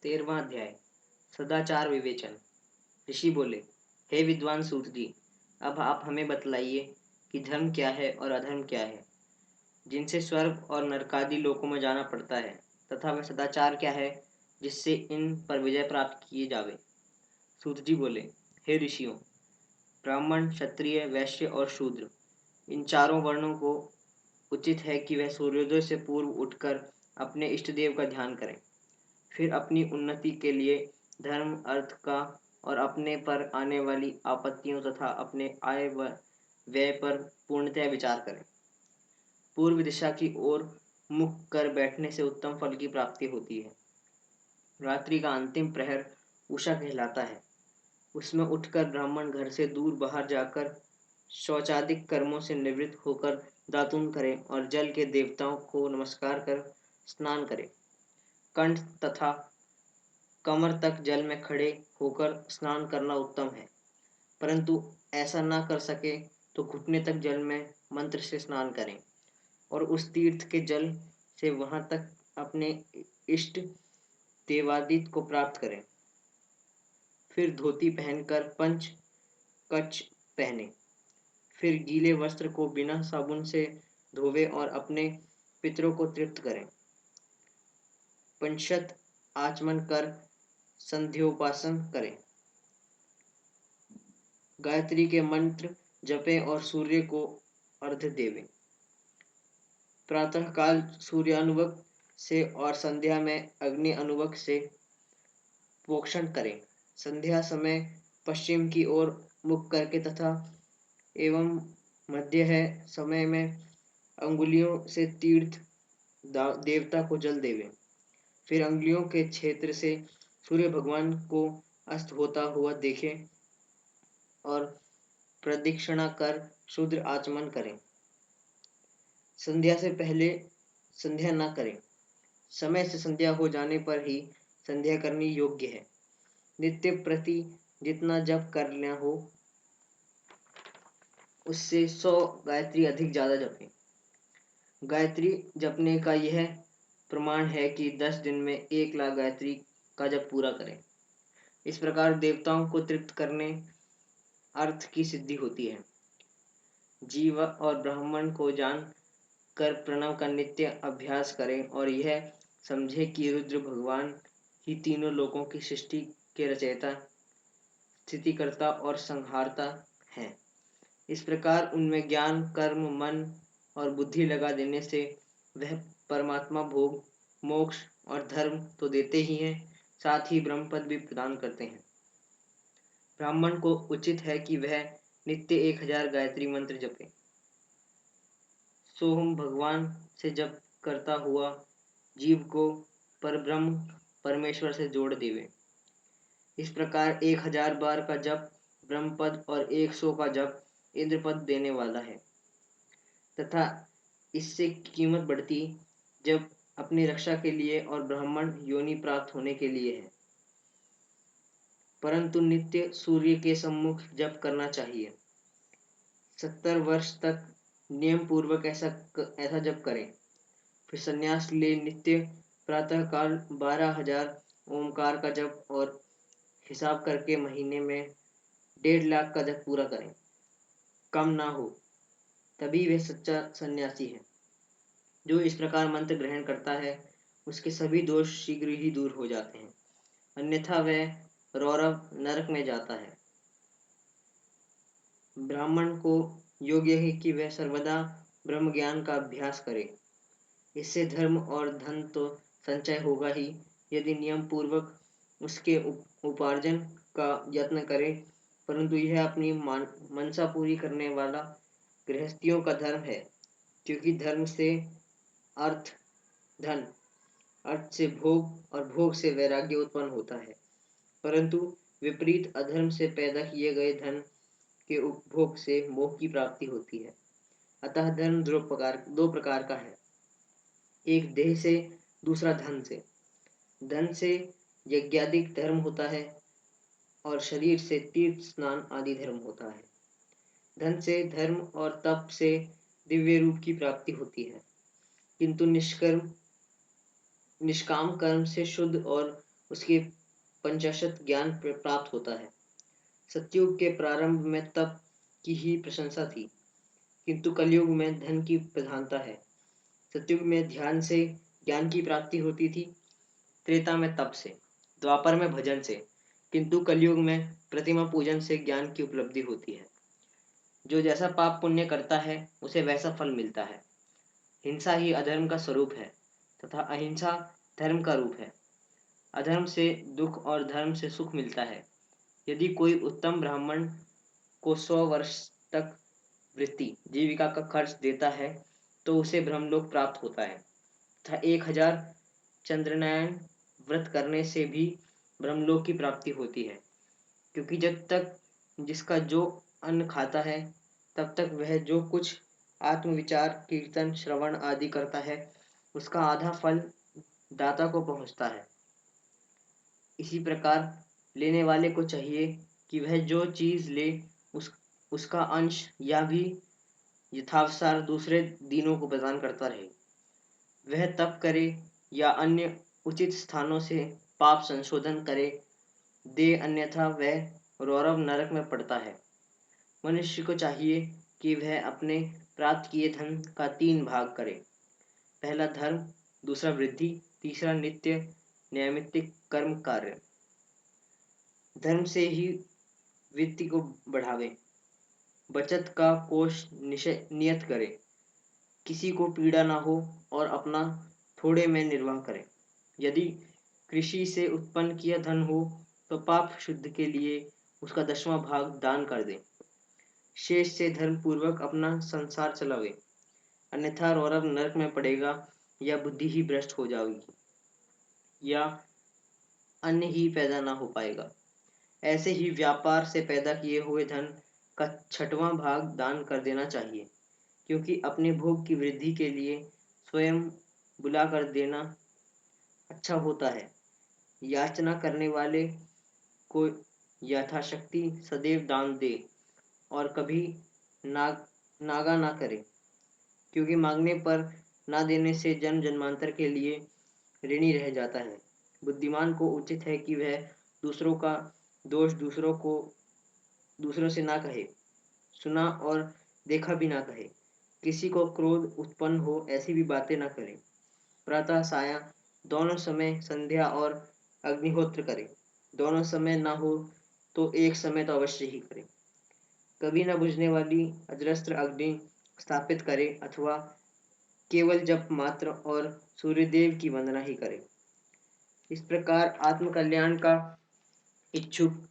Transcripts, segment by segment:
13वां अध्याय सदाचार विवेचन। ऋषि बोले, हे विद्वान सूत जी, अब आप हमें बतलाइए कि धर्म क्या है और अधर्म क्या है, जिनसे स्वर्ग और नरकादि लोकों में जाना पड़ता है, तथा वह सदाचार क्या है जिससे इन पर विजय प्राप्त किए जावे। सूत जी बोले, हे ऋषियों, ब्राह्मण, क्षत्रिय, वैश्य और शूद्र, इन चारों वर्णों को उचित है कि वह सूर्योदय से पूर्व उठकर अपने इष्ट देव का ध्यान करें। फिर अपनी उन्नति के लिए धर्म, अर्थ का और अपने पर आने वाली आपत्तियों तथा अपने आय व व्यय पर पूर्णतः विचार करें। पूर्व दिशा की ओर मुख कर बैठने से उत्तम फल की प्राप्ति होती है। रात्रि का अंतिम प्रहर उषा कहलाता है। उसमें उठकर ब्राह्मण घर से दूर बाहर जाकर शौचादिक कर्मों से निवृत्त होकर दातुन करें और जल के देवताओं को नमस्कार कर स्नान करें। कंठ तथा कमर तक जल में खड़े होकर स्नान करना उत्तम है, परंतु ऐसा न कर सके तो घुटने तक जल में मंत्र से स्नान करें और उस तीर्थ के जल से वहां तक अपने इष्ट देवादित को प्राप्त करें। फिर धोती पहनकर पंच कच्छ पहने। फिर गीले वस्त्र को बिना साबुन से धोवे और अपने पितरों को तृप्त करें। पंचशत आचमन कर संध्योपासन करें। गायत्री के मंत्र जपें और सूर्य को अर्घ्य देवें। प्रातःकाल सूर्यानुवक से और संध्या में अग्नि अनुवक से पोक्षण करें। संध्या समय पश्चिम की ओर मुख करके तथा एवं मध्य है समय में अंगुलियों से तीर्थ देवता को जल देवें। फिर अंगुलियों के क्षेत्र से सूर्य भगवान को अस्त होता हुआ देखें और प्रदक्षिणा कर शुद्र आचमन करें। संध्या से पहले संध्या न करें। समय से संध्या हो जाने पर ही संध्या करनी योग्य है। नित्य प्रति जितना जप करना हो उससे 100 गायत्री अधिक ज्यादा जपें। गायत्री जपने का यह प्रमाण है कि 10 दिन में 1 लाख गायत्री का जप पूरा करें। इस प्रकार देवताओं को तृप्त करने अर्थ की सिद्धि होती है। जीव और ब्राह्मण को जान कर प्रणव का नित्य अभ्यास करें और यह समझे कि रुद्र भगवान ही तीनों लोकों की सृष्टि के रचयिता, स्थितिकर्ता और संहारता हैं। इस प्रकार उनमें ज्ञान, कर्म, मन और बुद्धि लगा देने से वह परमात्मा भोग, मोक्ष और धर्म तो देते ही हैं, साथ ही ब्रह्मपद भी प्रदान करते हैं। ब्राह्मण को उचित है कि वह नित्य 1000 गायत्री मंत्र जपे। सोहम भगवान से जप करता हुआ जीव को परब्रह्म परमेश्वर से जोड़ देवे। इस प्रकार 1000 बार का जप ब्रह्मपद और 100 का जप इंद्रपद देने वाला है, तथा इससे कीमत बढ़ती जब अपनी रक्षा के लिए और ब्राह्मण योनि प्राप्त होने के लिए है। परंतु नित्य सूर्य के सम्मुख जप करना चाहिए। 70 वर्ष तक नियम पूर्वक ऐसा जप करें। फिर संन्यास ले नित्य प्रातःकाल 12,000 ओमकार का जप और हिसाब करके महीने में 1.5 लाख का जप पूरा करें। कम ना हो, तभी वह सच्चा सन्यासी है। जो इस प्रकार मंत्र ग्रहण करता है उसके सभी दोष शीघ्र ही दूर हो जाते हैं, अन्यथा वह रौरव नरक में जाता है। ब्राह्मण को योग्य है कि वह सर्वदा ब्रह्म ज्ञान का अभ्यास करे। इससे धर्म और धन तो संचय होगा ही, यदि नियम पूर्वक उसके उपार्जन का यत्न करे, परंतु यह अपनी मनसा पूरी करने वाला गृहस्थियों का धर्म है, क्योंकि धर्म से अर्थ, धन, अर्थ से भोग और भोग से वैराग्य उत्पन्न होता है, परंतु विपरीत अधर्म से पैदा किए गए धन के उपभोग से मोह की प्राप्ति होती है। अतः धर्म दो प्रकार का है, एक देह से, दूसरा धन से। धन से यज्ञादिक धर्म होता है और शरीर से तीर्थ स्नान आदि धर्म होता है। धन से धर्म और तप से दिव्य रूप की प्राप्ति होती है, किंतु निष्काम कर्म से शुद्ध और उसके पंचाशत ज्ञान प्राप्त होता है। सतयुग के प्रारंभ में तप की ही प्रशंसा थी, किंतु कलयुग में धन की प्रधानता है। सतयुग में ध्यान से ज्ञान की प्राप्ति होती थी, त्रेता में तप से, द्वापर में भजन से, किंतु कलयुग में प्रतिमा पूजन से ज्ञान की उपलब्धि होती है। जो जैसा पाप पुण्य करता है उसे वैसा फल मिलता है। हिंसा ही अधर्म का स्वरूप है तथा अहिंसा धर्म का रूप है। अधर्म से दुख और धर्म से सुख मिलता है। यदि कोई उत्तम ब्राह्मण को 100 वर्ष तक वृत्ति जीविका का खर्च देता है तो उसे ब्रह्मलोक प्राप्त होता है तथा 1000 चंद्रनयन व्रत करने से भी ब्रह्मलोक की प्राप्ति होती है, क्योंकि जब तक जिसका जो अन्न खाता है तब तक वह जो कुछ आत्मविचार कीर्तन श्रवण आदि करता है उसका आधा फल दाता को पहुंचता है। इसी प्रकार लेने वाले को चाहिए कि वह जो चीज ले उसका अंश या भी यथावसार दूसरे दीनों को प्रदान करता रहे। वह तप करे या अन्य उचित स्थानों से पाप संशोधन करे दे, अन्यथा वह रौरव नरक में पड़ता है। मनुष्य को चाहिए कि वह अपने प्राप्त किए धन का 3 भाग करे। पहला धर्म, दूसरा वृद्धि, तीसरा नित्य नैमित्तिक कर्म कार्य। धर्म से ही वित्त को बढ़ावे, बचत का कोष नियत करे, किसी को पीड़ा ना हो और अपना थोड़े में निर्वाह करे। यदि कृषि से उत्पन्न किया धन हो तो पाप शुद्ध के लिए उसका 10वां भाग दान कर दे। शेष से धर्म पूर्वक अपना संसार चलावे, अन्यथा रौरव नरक में पड़ेगा या बुद्धि ही भ्रष्ट हो जाएगी या अन्न ही पैदा ना हो पाएगा। ऐसे ही व्यापार से पैदा किए हुए धन का 6वां भाग दान कर देना चाहिए, क्योंकि अपने भोग की वृद्धि के लिए स्वयं बुला कर देना अच्छा होता है। याचना करने वाले को यथाशक्ति सदैव दान दे और कभी नागा ना करे, क्योंकि मांगने पर ना देने से जन्म जन्मांतर के लिए ऋणी रह जाता है। बुद्धिमान को उचित है कि वह दूसरों का दोष दूसरों से ना कहे, सुना और देखा भी ना कहे। किसी को क्रोध उत्पन्न हो ऐसी भी बातें ना करे। प्रातः साया दोनों समय संध्या और अग्निहोत्र करे। दोनों समय ना हो तो एक समय तो अवश्य ही करे। कभी न बुझने वाली अजस्त्र अग्नि स्थापित करे अथवा केवल जप मात्र और सूर्यदेव की वंदना ही करे। इस प्रकार आत्मकल्याण का इच्छुक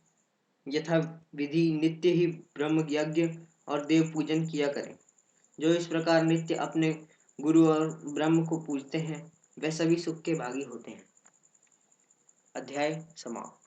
यथा विधि नित्य ही ब्रह्म यज्ञ और देव पूजन किया करें। जो इस प्रकार नित्य अपने गुरु और ब्रह्म को पूजते हैं वे सभी सुख के भागी होते हैं। अध्याय समाप्त।